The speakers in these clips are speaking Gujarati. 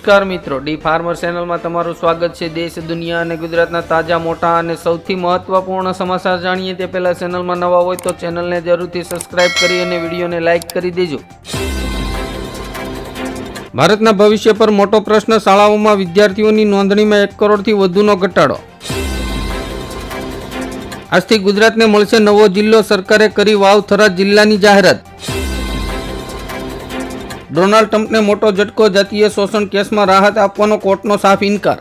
નમસ્કાર મિત્રો, ડી ફાર્મર ચેનલમાં તમારું સ્વાગત છે। દેશ, દુનિયા અને ગુજરાતના તાજા, મોટા અને સૌથી મહત્વપૂર્ણ સમાચાર જાણીએ તે પહેલા ચેનલમાં નવા હોય તો ચેનલને જરૂરથી સબસ્ક્રાઇબ કરી અને વિડીયોને લાઇક કરી દેજો। ભારતના ભવિષ્ય પર મોટો પ્રશ્ન, શાળાઓમાં વિદ્યાર્થીઓની નોંધણીમાં 1 કરોડથી વધુનો ઘટાડો। આજથી ગુજરાતને મળશે નવો જિલ્લો, સરકારે કરી વાવ થરાદ જિલ્લાની જાહેરાત। ડોનાલ્ડ ટ્રમ્પને મોટો ઝટકો, જાતીય શોષણ કેસમાં રાહત આપવાનો કોર્ટનો સાફ ઇનકાર।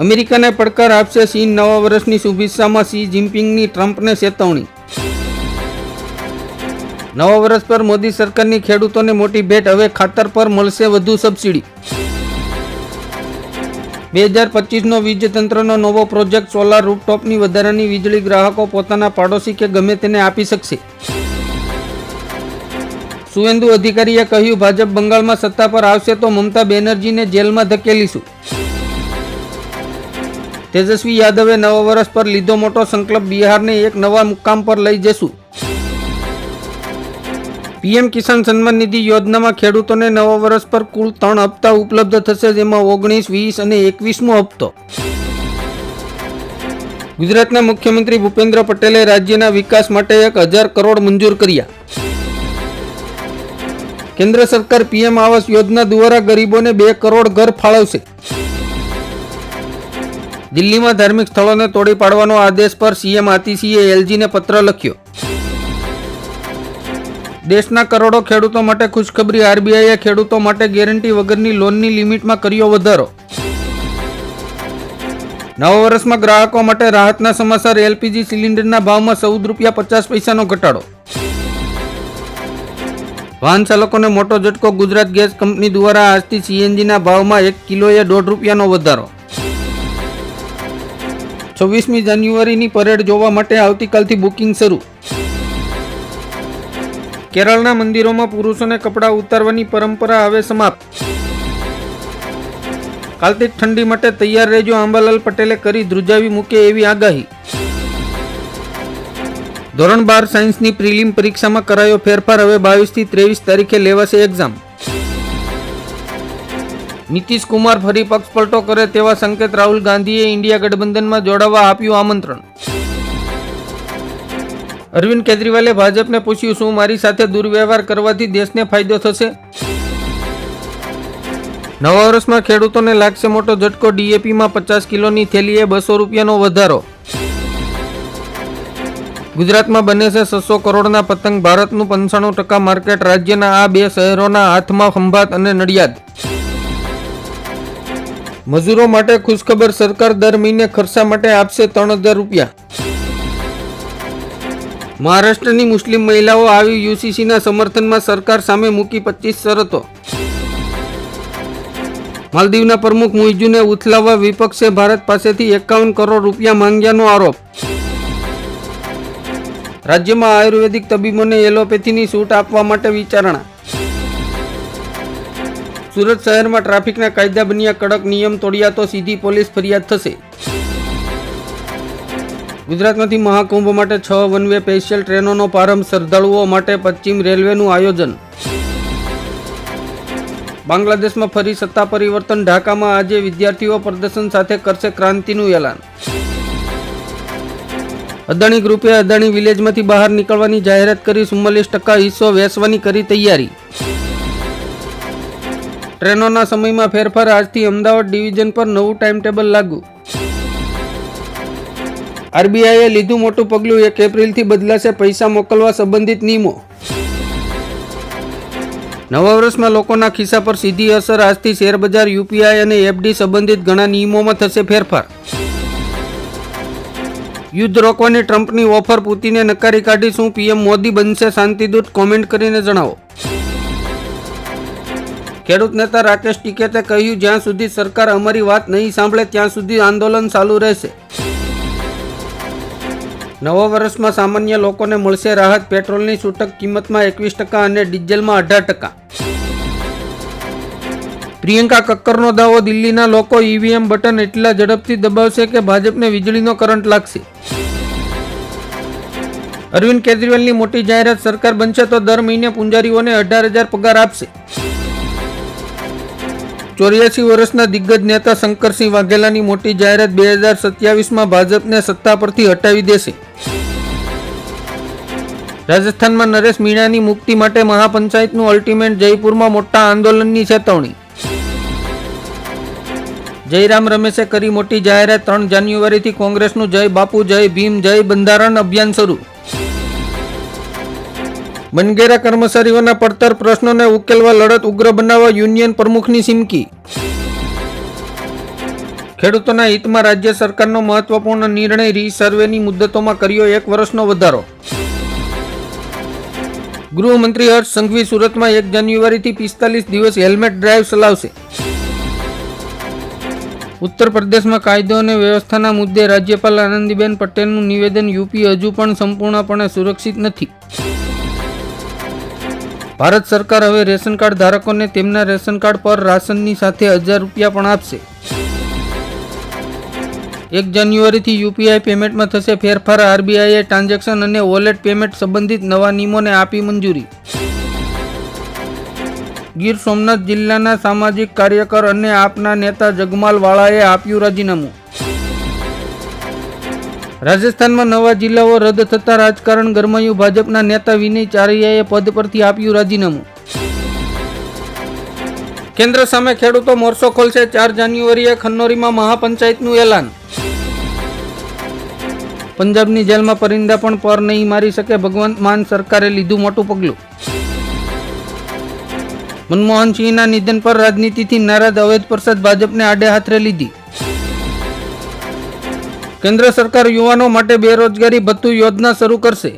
અમેરિકાને પડકાર આપશે ચીન, નવા વર્ષની શુભેચ્છામાં શી જિનપિંગની ટ્રમ્પને ચેતવણી। નવા વર્ષ પર મોદી સરકારની ખેડૂતોને મોટી ભેટ, હવે ખાતર પર મળશે વધુ સબસિડી। 2025નો વીજ તંત્રનો નવો પ્રોજેક્ટ, સોલાર રૂફટોપની વધારાની વીજળી ગ્રાહકો પોતાના પાડોશી કે ગમે તેને આપી શકશે। સુવેન્દુ અધિકારીએ કહ્યું, ભાજપ બંગાળમાં સત્તા પર આવશે તો મમતા બેનર્જીને જેલમાં ધકેલીશું। તેજસ્વી યાદવે નવા વર્ષ પર લીધો મોટો સંકલ્પ, બિહારને એક નવા મુકામ પર લઈ જશું। પીએમ કિસાન સન્માન નિધિ યોજનામાં ખેડૂતોને નવા વર્ષ પર કુલ 3 હપ્તા ઉપલબ્ધ થશે, જેમાં 19, 20 અને 21મો હપ્તો। ગુજરાતના મુખ્યમંત્રી ભૂપેન્દ્ર પટેલે રાજ્યના વિકાસ માટે 1000 કરોડ મંજૂર કર્યા। કેન્દ્ર સરકાર પીએમ આવાસ યોજના દ્વારા ગરીબોને 2 કરોડ ઘર ફાળવશે। દિલ્હીમાં ધાર્મિક સ્થળોને તોડી પાડવાનો આદેશ પર સીએમ આતિશીએ એલજીને પત્ર લખ્યો। દેશના કરોડો ખેડૂતો માટે ખુશખબરી, આરબીઆઈએ ખેડૂતો માટે ગેરંટી વગરની લોનની લિમિટમાં કર્યો વધારો। નવા વર્ષમાં ગ્રાહકો માટે રાહતના સમાચાર, એલપીજી સિલિન્ડરના ભાવમાં 14 રૂપિયા 50 પૈસાનો ઘટાડો। વાહન ચાલકોને મોટો ઝટકો, ગુજરાત ગેસ કંપની દ્વારા આજથી સીએનજીના ભાવમાં 1 કિલોએ 1.5 રૂપિયાનો વધારો। 26મી જાન્યુઆરીની પરેડ જોવા માટે આવતીકાલથી બુકિંગ શરૂ। કેરળના મંદિરોમાં પુરુષોને કપડાં ઉતારવાની પરંપરા હવે સમાપ્ત। કાલથી ઠંડી માટે તૈયાર રહેજો, અંબાલાલ પટેલે કરી ધ્રુજાવી મૂકે એવી આગાહી। ધોરણ 12 સાયન્સની પ્રિલિમ પરીક્ષામાં કરાયો ફેરફાર, હવે 22 થી 23 તારીખે લેવાશે એક્ઝામ। નીતિશ કુમાર ફરી પક્ષ પલટો કરે તેવા સંકેત, રાહુલ ગાંધીએ ઇન્ડિયા ગઠબંધનમાં જોડાવા આપ્યું આમંત્રણ। અરવિંદ કેજરીવાલે ભાજપને પૂછ્યું, શું મારી સાથે દુર્વ્યવહાર કરવાથી દેશને ફાયદો થશે? નવા વર્ષમાં ખેડૂતોને લાગશે મોટો ઝટકો, ડીએપીમાં 50 કિલોની થેલીએ 200 રૂપિયાનો વધારો। ગુજરાતમાં બને છે 600 કરોડના પતંગ, ભારતનું 95% માર્કેટ રાજ્યના આ 2 શહેરોના હાથમાં, ખંભાત અને નડિયાદ। મજૂરો માટે ખુશખબર, સરકાર દર મહિને ખર્ચા માટે આપશે 3000 રૂપિયા। મહારાષ્ટ્રની મુસ્લિમ મહિલાઓ આવી યુસીસીના સમર્થનમાં, સરકાર સામે મૂકી 25 શરતો। માલદીવના પ્રમુખ મુઇઝુને ઉથલાવવા વિપક્ષે ભારત પાસેથી 51 કરોડ રૂપિયા માંગ્યાનો આરોપ। રાજ્યમાં આયુર્વેદિક તબીબોને એલોપેથીની છૂટ આપવા માટે વિચારણા। સુરત શહેરમાં ટ્રાફિકના કાયદા બન્યા કડક, નિયમ તોડ્યા તો સીધી પોલીસ ફરિયાદ થશે। ગુજરાતમાંથી મહાકુંભ માટે 6 વન વે સ્પેશિયલ ટ્રેનોનો પ્રારંભ, શ્રદ્ધાળુઓ માટે પશ્ચિમ રેલવેનું આયોજન। બાંગ્લાદેશમાં ફરી સત્તા પરિવર્તન, ઢાકામાં આજે વિદ્યાર્થીઓ પ્રદર્શન સાથે કરશે ક્રાંતિનું એલાન। અદાણી ગ્રુપે અદાણી વિલેજમાંથી બહાર નીકળવાની જાહેરાત કરી, 44% હિસ્સો વેચવાની કરી તૈયારી। ટ્રેનોના સમયમાં ફેરફાર, આજથી અમદાવાદ ડિવિઝન પર નવું ટાઈમ ટેબલ લાગુ। આરબીઆઈએ લીધું મોટું પગલું, 1 એપ્રિલથી બદલાશે પૈસા મોકલવા સંબંધિત નિયમો। નવા વર્ષમાં લોકોના ખિસ્સા પર સીધી અસર, આજથી શેરબજાર, યુપીઆઈ અને એફડી સંબંધિત ઘણા નિયમોમાં થશે ફેરફાર। યુદ્ધ રોકવાની ટ્રમ્પની ઓફર, પુતિને નકારી કાઢી, શું પીએમ મોદી બનશે શાંતિદૂત? કોમેન્ટ કરીને જણાવો। ખેડૂત નેતા રાકેશ ટિકૈતે કહ્યું, જ્યાં સુધી સરકાર અમારી વાત નહીં સાંભળે ત્યાં સુધી આંદોલન ચાલુ રહેશે। નવા વર્ષમાં સામાન્ય લોકોને મળશે રાહત, પેટ્રોલની છૂટક કિંમતમાં 21% અને ડીઝલમાં 18%। પ્રિયંકા કક્કરનો દાવો, દિલ્હીના લોકો ઈવીએમ બટન એટલા ઝડપથી દબાવશે કે ભાજપને વીજળીનો કરંટ લાગશે। અરવિંદ કેજરીવાલની મોટી જાહેરાત, સરકાર બનશે તો દર મહિને પૂંજારીઓને 18,000 પગાર આપશે। 84 વર્ષના દિગ્ગજ નેતા શંકરસિંહ વાઘેલાની મોટી જાહેરાત 2027માં ભાજપને સત્તા પરથી હટાવી દેશે. રાજસ્થાનમાં નરેશ મીણાની મુક્તિ માટે મહાપંચાયતનું અલ્ટિમેટ, જયપુરમાં મોટા આંદોલનની ચેતવણી. જયરામ રમેશે કરી મોટી જાહેરાત, 3 જાન્યુઆરીથી કોંગ્રેસનું જય બાપુ, જય ભીમ, જય બંધારણ અભિયાન શરૂ. બનગેરા કર્મચારીઓના પડતર પ્રશ્નોને ઉકેલવા લડત ઉગ્ર બનાવવા યુનિયન પ્રમુખની ચીમકી. ખેડૂતોના હિતમાં રાજ્ય સરકારનો મહત્વપૂર્ણ નિર્ણય, રીસર્વેની મુદ્દતોમાં કર્યો 1 વર્ષનો વધારો. ગૃહમંત્રી હર્ષ સંઘવી સુરતમાં 1 જાન્યુઆરીથી 45 દિવસ હેલ્મેટ ડ્રાઈવ ચલાવશે. ઉત્તર પ્રદેશમાં કાયદો અને વ્યવસ્થાના મુદ્દે રાજ્યપાલ આનંદીબેન પટેલનું નિવેદન, યુપી હજુ પણ સંપૂર્ણપણે સુરક્ષિત નથી. ભારત સરકાર હવે રેશન કાર્ડ ધારકોને તેમના રેશન કાર્ડ પર રાશનની સાથે 1000 રૂપિયા પણ આપશે. 1 જાન્યુઆરીથી યુપીઆઈ પેમેન્ટમાં થશે ફેરફાર, આરબીઆઈએ ટ્રાન્ઝેક્શન અને વોલેટ પેમેન્ટ સંબંધિત નવા નિયમોને આપી મંજૂરી. ગીર સોમનાથ જિલ્લાના સામાજિક કાર્યકર અને આપના નેતા જગમાલ વાળાએ આપ્યું રાજીનામું. રાજસ્થાનમાં નવા જિલ્લાઓ રદ થતા રાજકારણ ગરમાયું, ભાજપના નેતા વિનય ચારૈયાએ પદ પરથી આપ્યું રાજીનામું. કેન્દ્ર સામે ખેડૂતો મોરચો ખોલશે, 4 જાન્યુઆરીએ ખન્નોરીમાં મહાપંચાયતનું એલાન. પંજાબની જેલમાં પરિંદા પણ પર નહીં મારી શકે, ભગવંત માન સરકારે લીધું મોટું પગલું. મનમોહન સિંહના નિધન પર રાજનીતિથી નારાજ અવૈધ પ્રસાદ ભાજપને આડે હાથરે લીધી. કેન્દ્ર સરકાર યુવાનો માટે બેરોજગારી ભથ્થું યોજના શરૂ કરશે.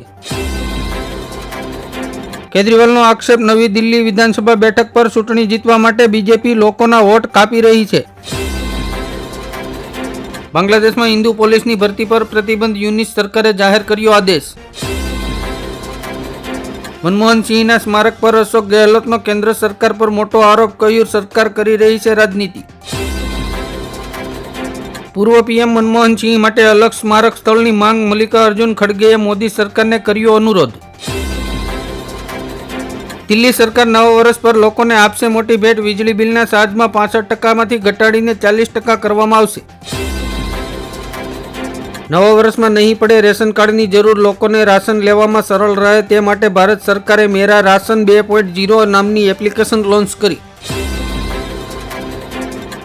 કેજરીવાલનો આક્ષેપ, નવી દિલ્હી વિધાનસભા બેઠક પર ચૂંટણી જીતવા માટે બીજેપી લોકોના વોટ કાપી રહી છે. બાંગ્લાદેશમાં હિન્દુ પોલીસની ભરતી પર પ્રતિબંધ, યુનિસ સરકારે જાહેર કર્યો આદેશ. મનમોહન સિંહના સ્મારક પર અશોક ગેહલોતનો કેન્દ્ર સરકાર પર મોટો આરોપ, કહ્યું સરકાર કરી રહી છે રાજનીતિ. પૂર્વ પીએમ મનમોહન સિંહ માટે અલગ સ્મારક સ્થળની માંગ, મલ્લિકાર્જુન ખડગેએ મોદી સરકારને કર્યો અનુરોધ. દિલ્હી સરકાર નવા વર્ષ પર લોકોને આપશે મોટી ભેટ, વીજળી બિલના ચાર્જમાં 65%માંથી ઘટાડીને 40% કરવામાં આવશે. નવા વર્ષમાં નહીં પડે રેશન કાર્ડની જરૂર, લોકોને રાશન લેવામાં સરળ રહે તે માટે ભારત સરકારે મેરા રાશન 2.0 નામની એપ્લિકેશન લોન્ચ કરી.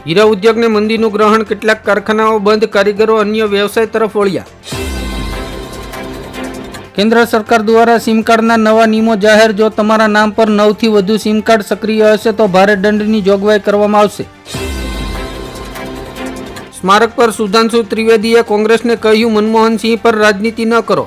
હીરા ઉદ્યોગને મંદીનું ગ્રહણ, કેટલાક કારખાનાઓ બંધ, કારીગરો અન્ય વ્યવસાય તરફ વળ્યા. કેન્દ્ર સરકાર દ્વારા સિમ કાર્ડના નવા નિયમો જાહેર, જો તમારા નામ પર 9 થી વધુ સિમ કાર્ડ સક્રિય હશે તો ભારે દંડની જોગવાઈ કરવામાં આવશે. સ્મારક પર સુધાંશુ ત્રિવેદીએ કોંગ્રેસને કહ્યું, મનમોહન સિંહ પર રાજનીતિ ન કરો.